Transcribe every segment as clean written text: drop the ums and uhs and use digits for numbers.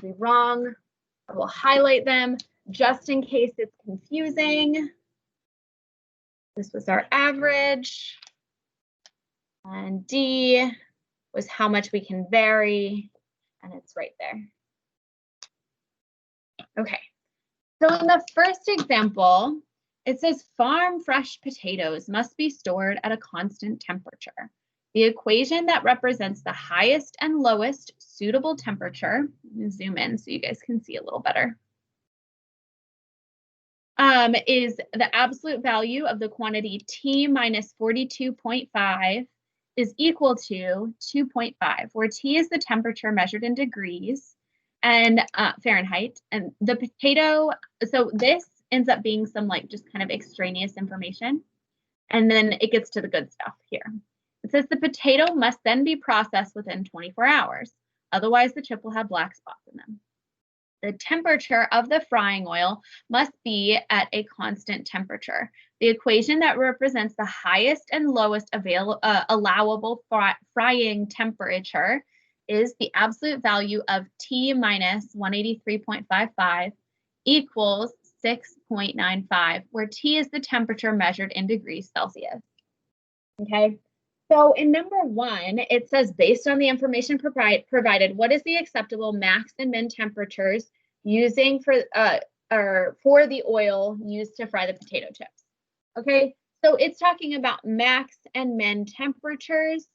be wrong. I will highlight them just in case it's confusing. This was our average. And D was how much we can vary, and it's right there. Okay, so in the first example, it says farm fresh potatoes must be stored at a constant temperature. The equation that represents the highest and lowest suitable temperature, let me zoom in so you guys can see a little better, is the absolute value of the quantity T minus 42.5 is equal to 2.5, where T is the temperature measured in degrees and Fahrenheit. And the potato, so this ends up being some like just kind of extraneous information. And then it gets to the good stuff here. It says the potato must then be processed within 24 hours. Otherwise, the chip will have black spots in them. The temperature of the frying oil must be at a constant temperature. The equation that represents the highest and lowest allowable frying temperature is the absolute value of T minus 183.55 equals 6.95, where T is the temperature measured in degrees Celsius. Okay, so in number 1, it says based on the information provided, what is the acceptable max and min temperatures using for the oil used to fry the potato chips? Okay, so it's talking about max and min temperatures,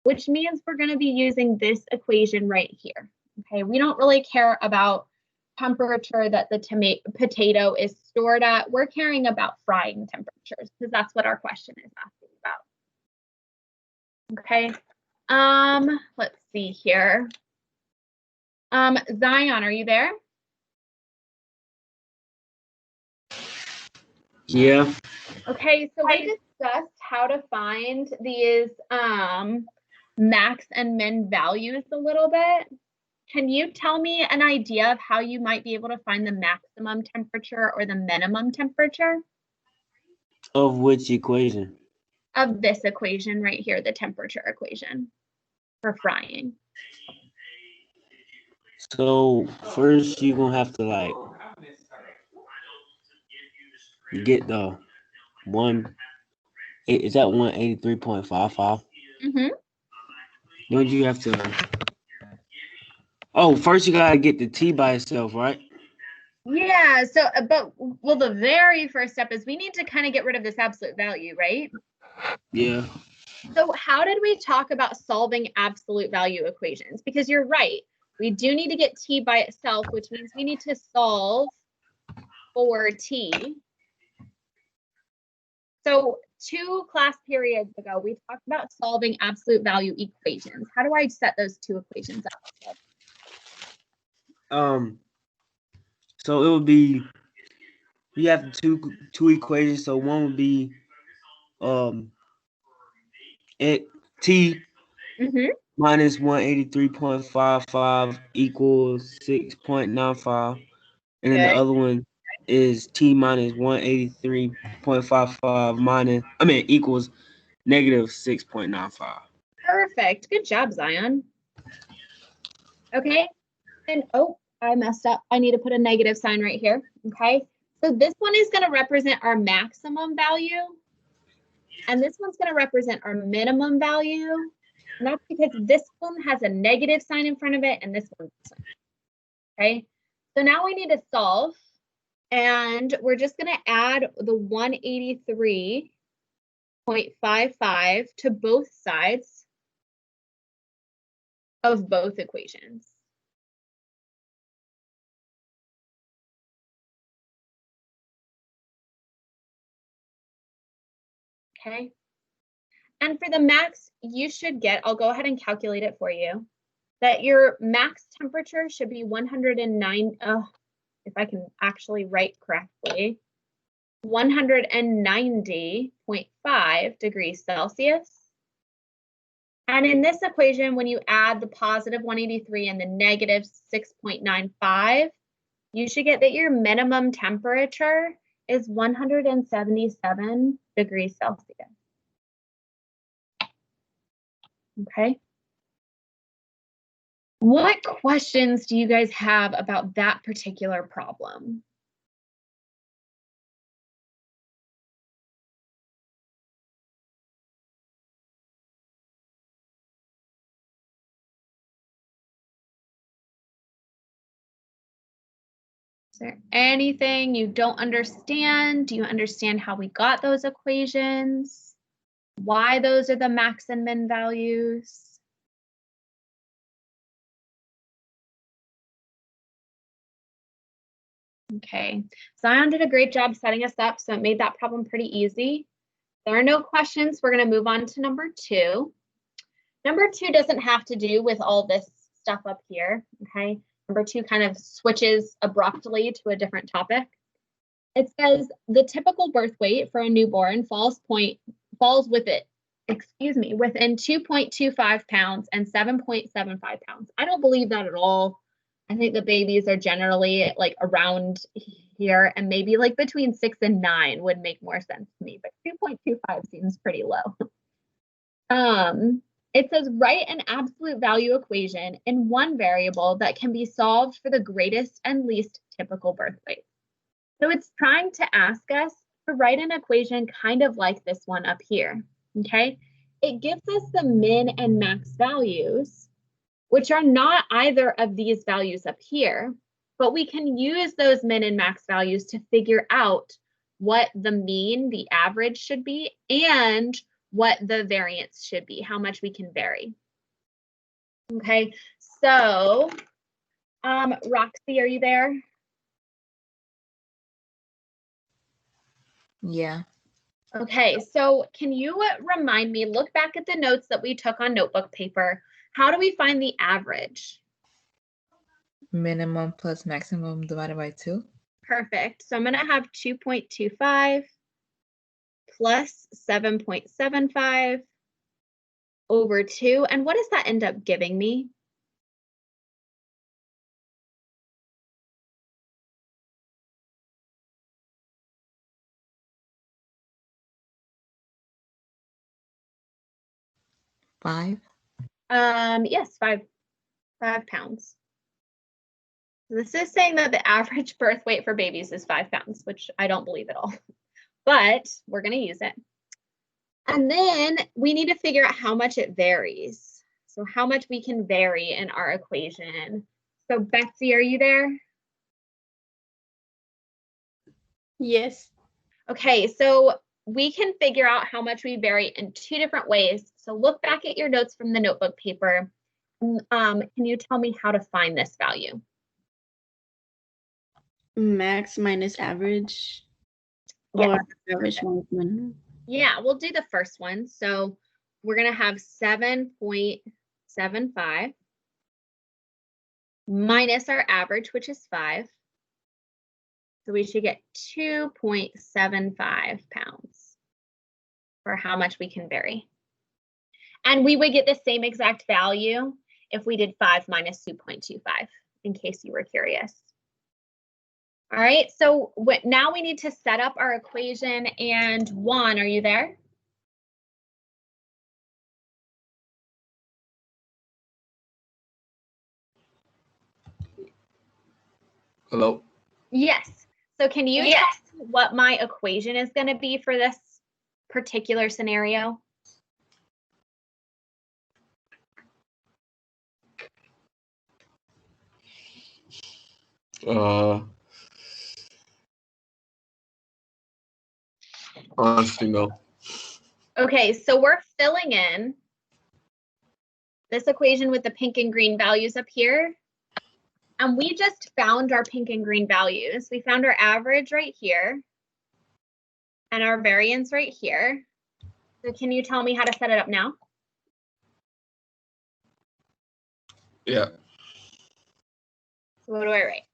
which means we're going to be using this equation right here. Okay, we don't really care about temperature that the potato is stored at. We're caring about frying temperatures because that's what our question is asking about. Okay, let's see here. Zion, are you there? Yeah. Okay, so we discussed how to find these max and min values a little bit. Can you tell me an idea of how you might be able to find the maximum temperature or the minimum temperature? Of which equation? Of this equation right here, the temperature equation for frying. So first you're gonna have to like get the is that 183.55? Mm-hmm. Don't you have to? Oh, first you gotta get the T by itself, right? Yeah, so, but, well, the very first step is we need to kind of get rid of this absolute value, right? Yeah. So how did we talk about solving absolute value equations? Because you're right, we do need to get T by itself, which means we need to solve for T. So 2 class periods ago, we talked about solving absolute value equations. How do I set those 2 equations up? So it would be, you have two equations. So one would be T minus 183.55 equals 6.95, and then the other one is T minus 183.55 equals negative 6.95. Perfect. Good job, Zion. Okay. And oh, I messed up. I need to put a negative sign right here. Okay. So this one is going to represent our maximum value. And this one's going to represent our minimum value. And that's because this one has a negative sign in front of it and this one doesn't. Okay. So now we need to solve. And we're just going to add the 183.55 to both sides of both equations. Okay. And for the max, you should get, I'll go ahead and calculate it for you, that your max temperature should be 109, if I can actually write correctly, 190.5 degrees Celsius. And in this equation, when you add the positive 183 and the negative 6.95, you should get that your minimum temperature is 177 degrees Celsius. Okay. What questions do you guys have about that particular problem? Is there anything you don't understand? Do you understand how we got those equations? Why those are the max and min values? Okay, Zion did a great job setting us up, so it made that problem pretty easy. There are no questions. We're going to move on to number 2. Number 2 doesn't have to do with all this stuff up here, okay? Number 2 kind of switches abruptly to a different topic. It says the typical birth weight for a newborn falls within 2.25 pounds and 7.75 pounds. I don't believe that at all. I think the babies are generally like around here, and maybe like between 6 and 9 would make more sense to me, but 2.25 seems pretty low. It says write an absolute value equation in one variable that can be solved for the greatest and least typical birth weight. So it's trying to ask us to write an equation kind of like this one up here, okay? It gives us the min and max values, which are not either of these values up here, but we can use those min and max values to figure out what the mean, the average should be, and what the variance should be, how much we can vary. Okay, so Roxy, are you there? Yeah. Okay, so can you remind me, look back at the notes that we took on notebook paper. How do we find the average? Minimum plus maximum divided by 2. Perfect. So I'm going to have 2.25 plus 7.75 over 2. And what does that end up giving me? Five. Yes, 5 pounds. This is saying that the average birth weight for babies is 5 pounds, which I don't believe at all, but we're going to use it. And then we need to figure out how much it varies. So how much we can vary in our equation. So Betsy, are you there? Yes. Okay, so we can figure out how much we vary in 2 different ways. So look back at your notes from the notebook paper. Can you tell me how to find this value? Max minus average. Yeah. Or average minus minimum. Yeah, we'll do the first one. So we're going to have 7.75 minus our average, which is 5. So we should get 2.75 pounds for how much we can vary. And we would get the same exact value if we did 5 minus 2.25, in case you were curious. All right, so now we need to set up our equation. And Juan, are you there? Hello? Yes. So can you tell me what my equation is going to be for this particular scenario? Honestly, no. Okay, so we're filling in this equation with the pink and green values up here. And we just found our pink and green values. We found our average right here and our variance right here. So can you tell me how to set it up now? Yeah. So what do I write?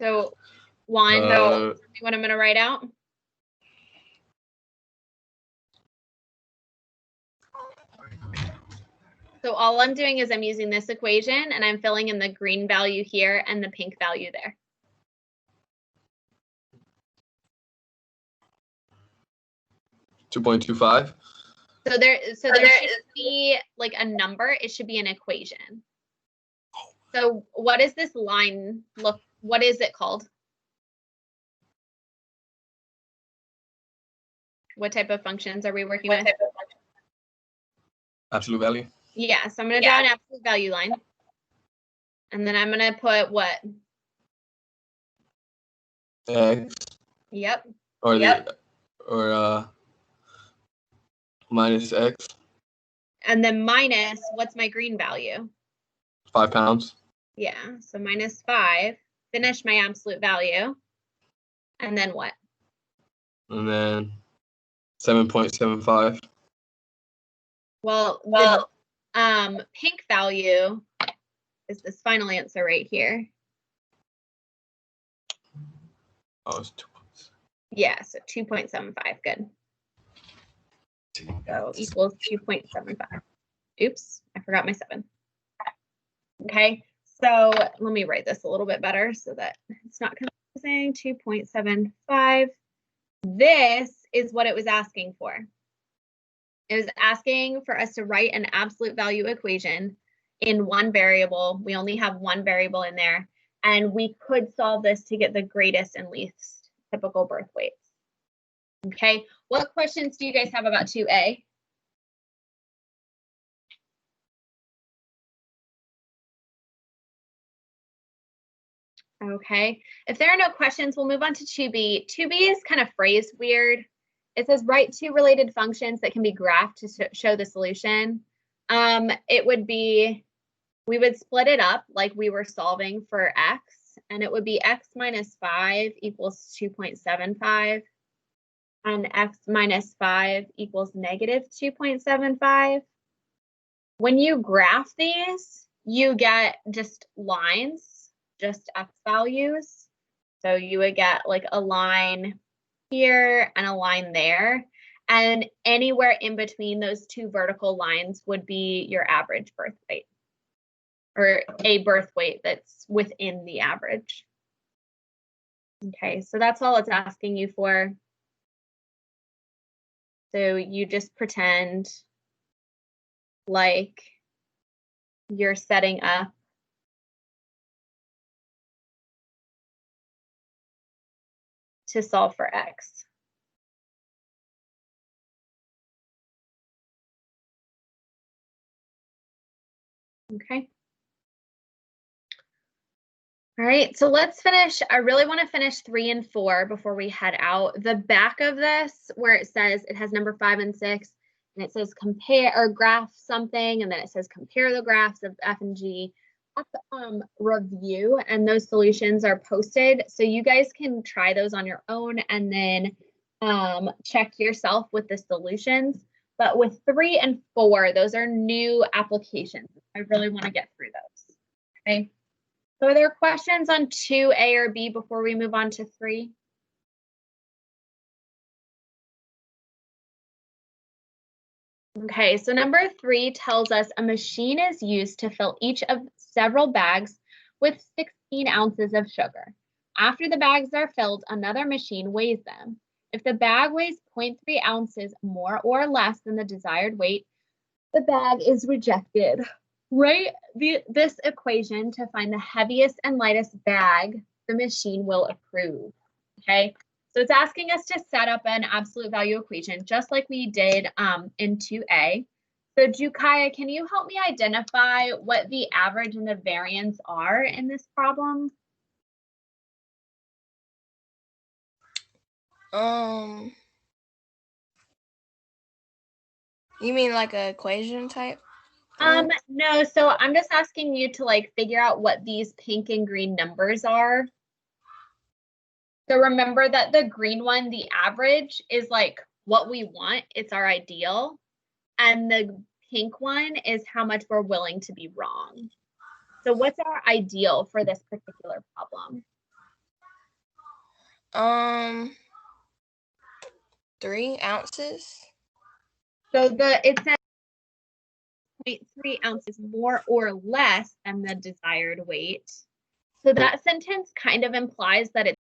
So Juan, what I'm going to write out? So all I'm doing is I'm using this equation and I'm filling in the green value here and the pink value there. $2.25. So there should be like a number. It should be an equation. So what is this line look? What is it called? What type of functions are we working with? Absolute value. Yeah, so I'm going to draw an absolute value line. And then I'm going to put what? X. Yep. Or minus X. And then minus, what's my green value? 5 pounds. Yeah, so minus 5. Finish my absolute value. And then what? And then 7.75. Well, the pink value is this final answer right here. Oh, it's 2 points. Yeah, so 2.75. Good. So equals 2.75. Oops, I forgot my 7. Okay, so let me write this a little bit better so that it's not confusing. 2.75. This is what it was asking for. It was asking for us to write an absolute value equation in one variable. We only have one variable in there, and we could solve this to get the greatest and least typical birth weights. Okay, what questions do you guys have about 2A? Okay, if there are no questions, we'll move on to 2B. 2B is kind of phrased weird. It says write 2 related functions that can be graphed to show the solution. It would be, we would split it up like we were solving for X, and it would be X minus 5 equals 2.75, and X minus 5 equals negative 2.75. When you graph these, you get just lines, just X values. So you would get like a line here and a line there, and anywhere in between those 2 vertical lines would be your average birth weight, or a birth weight that's within the average. Okay, so that's all it's asking you for. So you just pretend like you're setting up to solve for X. Okay. All right, so let's finish. I really want to finish 3 and 4 before we head out. The back of this, where it says it has number 5 and 6, and it says compare or graph something, and then it says compare the graphs of F and G. That's review, and those solutions are posted, so you guys can try those on your own and then check yourself with the solutions. But with 3 and 4, those are new applications. I really want to get through those. Okay. So are there questions on 2A or B before we move on to 3? Okay, so number 3 tells us a machine is used to fill each of several bags with 16 ounces of sugar. After the bags are filled, another machine weighs them. If the bag weighs 0.3 ounces more or less than the desired weight, the bag is rejected. Write this equation to find the heaviest and lightest bag the machine will approve. Okay, so it's asking us to set up an absolute value equation just like we did in 2A. So Jukaya, can you help me identify what the average and the variance are in this problem? You mean like an equation type? No, so I'm just asking you to like figure out what these pink and green numbers are. So remember that the green one, the average, is like what we want. It's our ideal. And the pink one is how much we're willing to be wrong. So what's our ideal for this particular problem? 3 ounces. So it says 0.3 ounces more or less than the desired weight. So that sentence kind of implies that it's